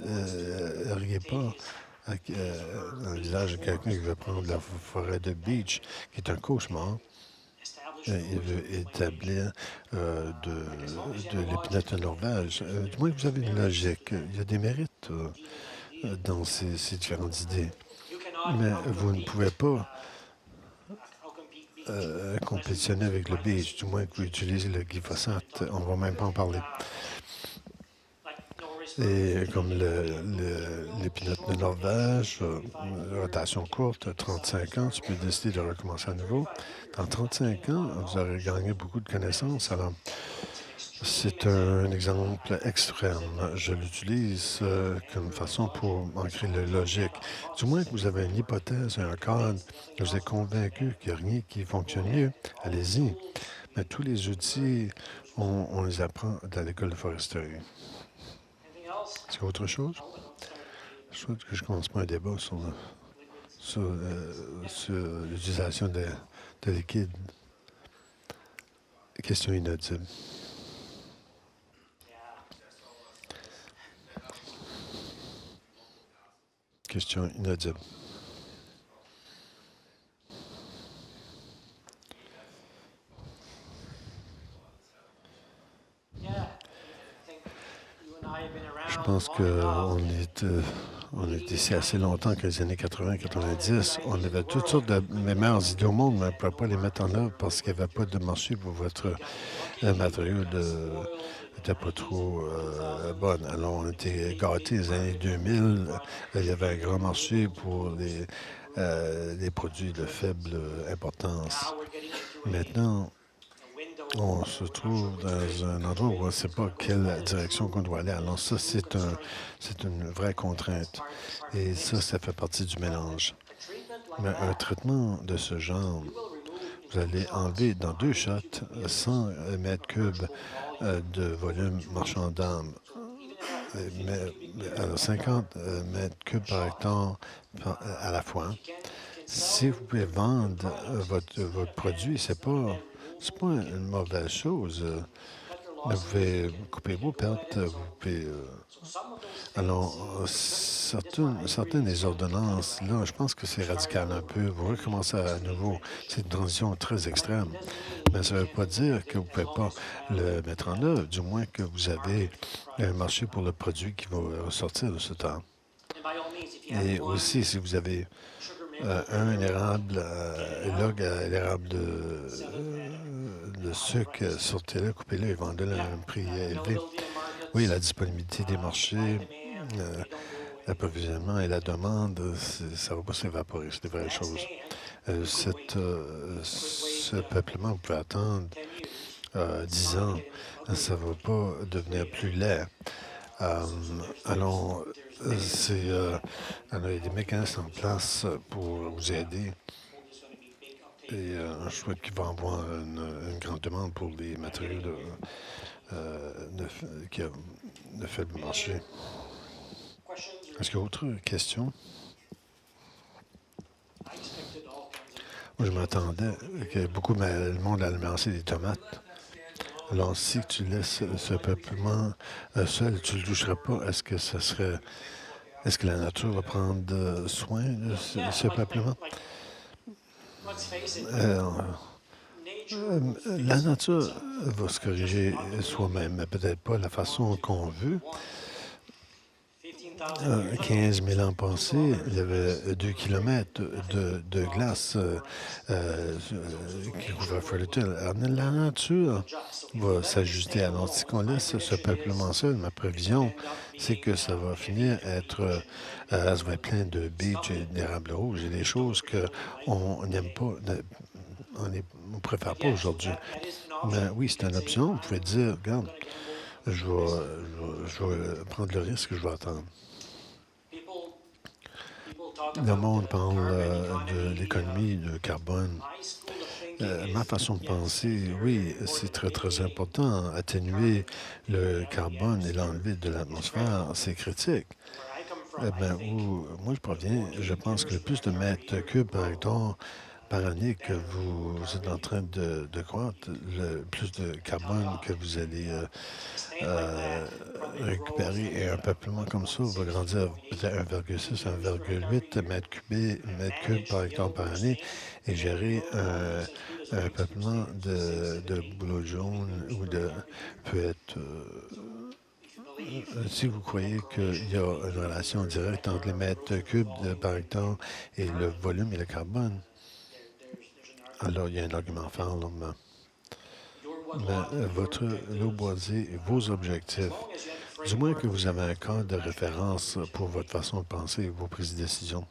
riez pas dans le visage de quelqu'un qui veut prendre la forêt de Beach, qui est un cauchemar. Il veut établir de l'épinette de Norvège. Du moins que vous avez une logique. Il y a des mérites dans ces différentes idées. Mais vous ne pouvez pas compétitionner avec le beige, du moins que vous utilisez le glyphosate. On ne va même pas en parler. Et comme l'épinette de Norvège, rotation courte, 35 ans, tu peux décider de recommencer à nouveau. Dans 35 ans, vous aurez gagné beaucoup de connaissances. Alors, c'est un exemple extrême. Je l'utilise comme façon pour ancrer la logique. Du moins que vous avez une hypothèse, un cadre, que vous êtes convaincu qu'il n'y a rien qui fonctionne mieux, allez-y. Mais tous les outils, on les apprend dans l'école de foresterie. Est-ce qu'il y a autre chose? Je souhaite que je ne commence pas un débat sur l'utilisation de liquide. Question inaudible. Question inaudible. Je pense qu'on est ici assez longtemps que les années 80-90. On avait toutes sortes de meilleures idées au monde, mais on ne pouvait pas les mettre en œuvre parce qu'il n'y avait pas de marché pour votre matériau n'était pas trop bonne. Alors, on était gâtés les années 2000. Il y avait un grand marché pour les produits de faible importance. Maintenant, on se trouve dans un endroit où on ne sait pas quelle direction qu'on doit aller. Alors ça, c'est une vraie contrainte. Et ça fait partie du mélange. Mais un traitement de ce genre, vous allez enlever dans 2 shots 100 mètres cubes de volume marchand d'âme. Alors 50 mètres cubes par hectare à la fois. Si vous pouvez vendre votre produit, c'est pas une mauvaise chose. Vous pouvez couper vos pertes, vous pouvez alors, certaines des ordonnances, là, je pense que c'est radical un peu. Vous recommencez à nouveau. C'est une transition très extrême. Mais ça ne veut pas dire que vous ne pouvez pas le mettre en œuvre, du moins que vous avez un marché pour le produit qui va ressortir de ce temps. Et aussi, si vous avez un érable, log à l'érable de sucre, sortez-le, coupez-le et vendez-le à un prix élevé. Oui, la disponibilité des marchés, euh, l'approvisionnement et la demande, ça ne va pas s'évaporer, c'est des vraies choses. Ce peuplement, vous pouvez attendre 10 ans, ça ne va pas devenir plus laid. Euh, alors, alors, il y a des mécanismes en place pour vous aider. Et je souhaite qu'il va y avoir une grande demande pour les matériaux qui a de faible marché. Est-ce qu'il y a autre question? Moi, je m'attendais que beaucoup de le monde allait lancer des tomates. Alors, si tu laisses ce peuplement seul, tu ne le toucheras pas. Est-ce que la nature va prendre soin de ce peuplement? Euh, la nature va se corriger soi-même, mais peut-être pas la façon qu'on veut. 15 000 ans passés, il y avait 2 kilomètres de glace qui couvrait Fullerton. Alors, la nature va s'ajuster. Alors, si on laisse ce peuplement seul, ma prévision, c'est que ça va finir ça va être plein de beach et d'érables rouges et des choses qu'on n'aime pas, on ne préfère pas aujourd'hui. Mais oui, c'est une option. Vous pouvez dire, regarde, je vais prendre le risque, je vais attendre. Le monde parle de l'économie de carbone. Ma façon de penser, oui, c'est très, très important. Atténuer le carbone et l'enlever de l'atmosphère, c'est critique. Où moi je proviens, je pense que le plus de mètres cubes par hectare par année que vous êtes en train de croître, le plus de carbone que vous allez récupérer. Et un peuplement comme ça va grandir peut-être 1,6, 1,8 mètres cubes par hectare par année et gérer un peuplement de bouleau jaune ou peut être si vous croyez qu'il y a une relation directe entre les mètres cubes par hectare et le volume et le carbone, alors il y a un argument fort là. Mais votre lot boisé et vos objectifs, du moins que vous avez un cadre de référence pour votre façon de penser et vos prises de décision.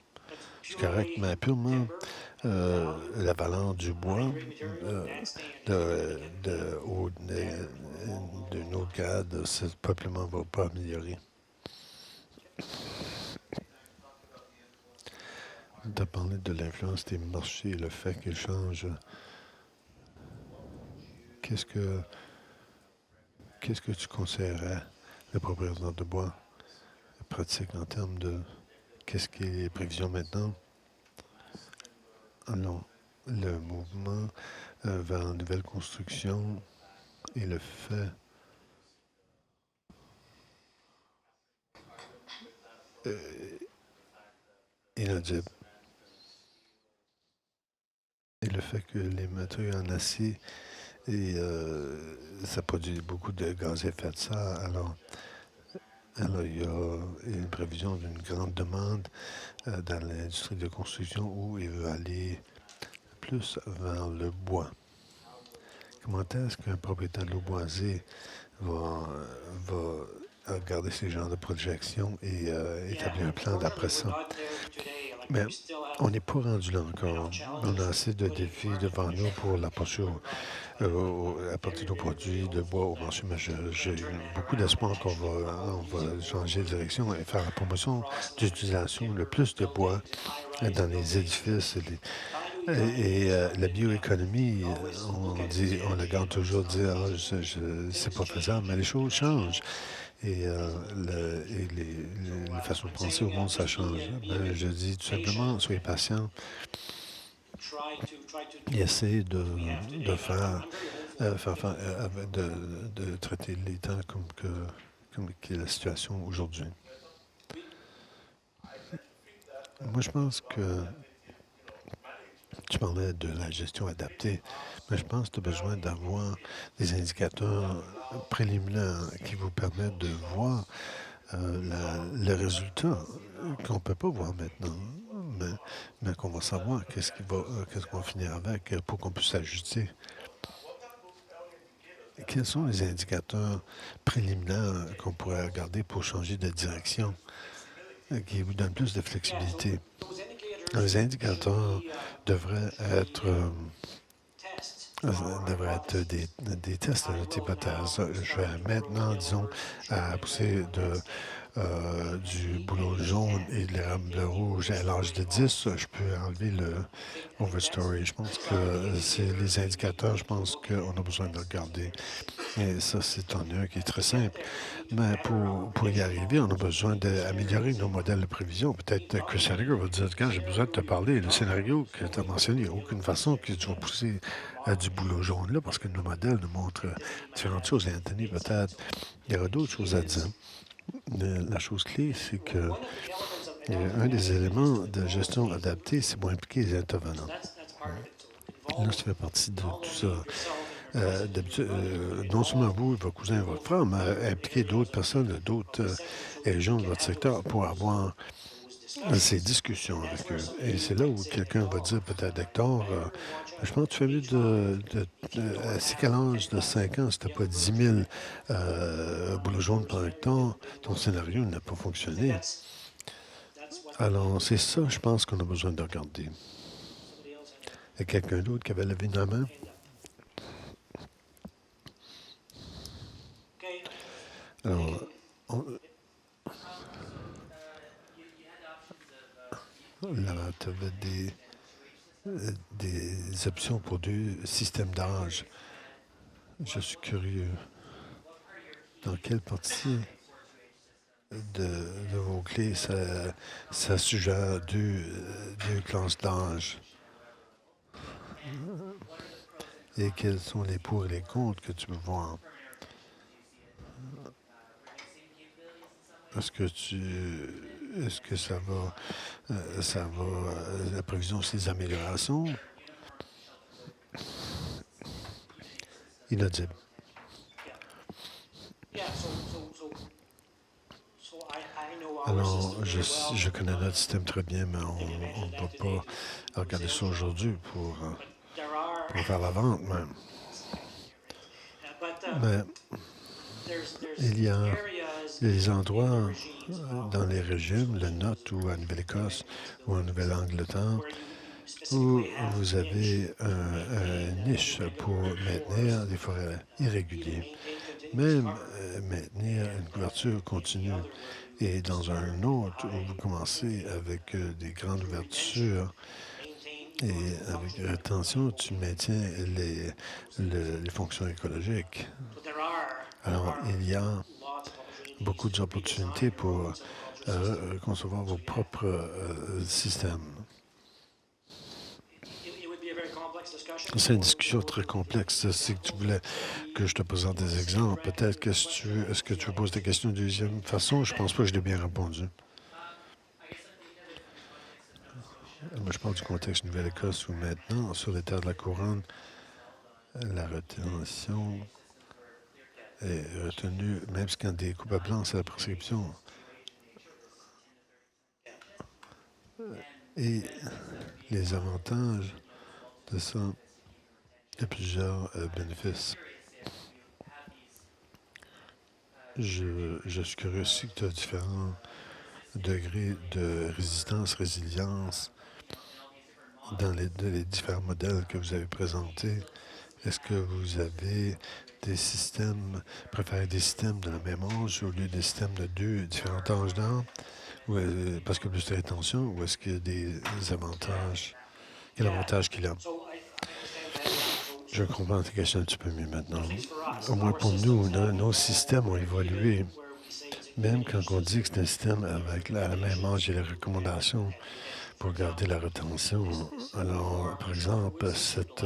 C'est correct, mais purement la valeur du bois d'une autre cadre, ce peuplement ne va pas améliorer. Tu as parlé de l'influence des marchés et le fait qu'ils changent. Qu'est-ce que tu conseillerais les propriétaires de bois pratique en termes de qu'est-ce qui est prévision maintenant? Alors, le mouvement vers la nouvelle construction et le fait inaudible. Et le fait que les matériaux en acier et ça produit beaucoup de gaz à effet de serre. Alors, il y a une prévision d'une grande demande dans l'industrie de construction où il veut aller plus vers le bois. Comment est-ce qu'un propriétaire de l'eau boisée va regarder ces genres de projections et établir un plan d'après ça? Mais on n'est pas rendu là encore. On a assez de défis devant nous pour l'approcher à partir de nos produits de bois au marché. Mais j'ai beaucoup d'espoir on va changer de direction et faire la promotion d'utilisation le plus de bois dans les édifices La bioéconomie, on regarde toujours dire, ah, c'est pas faisable, mais les choses changent. Les façons de penser au monde, ça change. Ben, je dis tout simplement, soyez patient et essayez de traiter les temps comme qui est la situation aujourd'hui. Moi, je pense que tu parlais de la gestion adaptée, mais je pense que tu as besoin d'avoir des indicateurs préliminaires qui vous permettent de voir le résultat qu'on ne peut pas voir maintenant, mais, mais qu'on va savoir qu'est-ce qu'on va finir avec pour qu'on puisse s'ajuster. Quels sont les indicateurs préliminaires qu'on pourrait regarder pour changer de direction, qui vous donnent plus de flexibilité? Les indicateurs devraient être, euh, devraient être des tests d'hypothèse. Je vais maintenant, disons, à pousser du boulot jaune et de l'érable rouge à l'âge de 10, je peux enlever le overstory. Je pense que c'est les indicateurs, je pense qu'on a besoin de regarder. Et ça, c'est un qui est très simple. Mais pour y arriver, on a besoin d'améliorer nos modèles de prévision. Peut-être que Chris va dire, quand j'ai besoin de te parler, le scénario que tu as mentionné, il n'y a aucune façon que tu vas pousser à du boulot jaune là, parce que nos modèles nous montrent différentes choses. Et Anthony, peut-être, il y aura d'autres choses à dire. La chose clé, c'est que un des éléments de gestion adaptée, c'est pour impliquer les intervenants. Là, ça fait partie de tout ça. D'habitude, non seulement vous, votre cousin et votre frère, mais impliquer d'autres personnes de d'autres régions de votre secteur pour avoir ces discussions avec eux. Et c'est là où quelqu'un va dire, peut-être, Hector, je pense que tu fais mieux à si quel âge de 5 ans, si tu n'as pas 10 000 boulots jaunes par hectare, ton scénario n'a pas fonctionné. Alors, c'est ça, je pense qu'on a besoin de regarder. Il y a quelqu'un d'autre qui avait levé la main? Alors, là, tu avais des options pour deux systèmes d'âge. Je suis curieux. Dans quelle partie de vos clés ça suggère deux classes d'âge? Et quels sont les pour et les contre que tu veux voir? Est-ce que est-ce que la prévision, c'est des améliorations? Inaudible. Alors, je connais notre système très bien, mais on ne va pas regarder ça aujourd'hui pour faire la vente. Mais il y a des endroits dans les régimes, le Nord ou en Nouvelle-Écosse ou en Nouvelle-Angleterre, où vous avez un niche pour maintenir des forêts irréguliers, même maintenir une couverture continue. Et dans un autre, où vous commencez avec des grandes ouvertures et avec rétention, tu maintiens les fonctions écologiques. Alors, il y a beaucoup d'opportunités pour concevoir vos propres systèmes. C'est une discussion très complexe. Si tu voulais que je te présente des exemples, peut-être que si tu veux, est-ce que tu veux poser des questions de deuxième façon? Je pense pas que je l'ai bien répondu. Moi, je parle du contexte Nouvelle-Écosse où maintenant, sur les terres de la couronne, la rétention est retenue, même si quand des coupables blancs, c'est la prescription. Et les avantages de ça, il y a plusieurs bénéfices. Je suis curieux aussi que tu as différents degrés de résistance, résilience dans les différents modèles que vous avez présentés. Est-ce que vous avez des systèmes, préférez des systèmes de la même âge au lieu des systèmes de deux différents âges d'âge, parce que plus de rétention, ou est-ce qu'il y a des avantages quel avantage qu'il a. Je comprends ta question un petit peu mieux maintenant. Au moins pour nous, nos systèmes ont évolué. Même quand on dit que c'est un système avec la même âge et les recommandations pour garder la rétention. Alors, par exemple, cette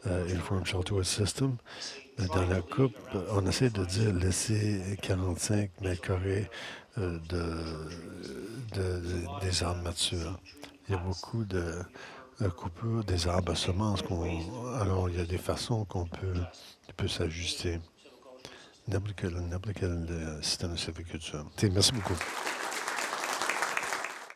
Uniform Shelter System, dans la coupe, on essaie de dire laisser 45 mètres carrés des arbres matures. Il y a beaucoup de coupures des arbres à semences. Alors, il y a des façons qui peut s'ajuster. N'importe quel système de sylviculture. Merci beaucoup.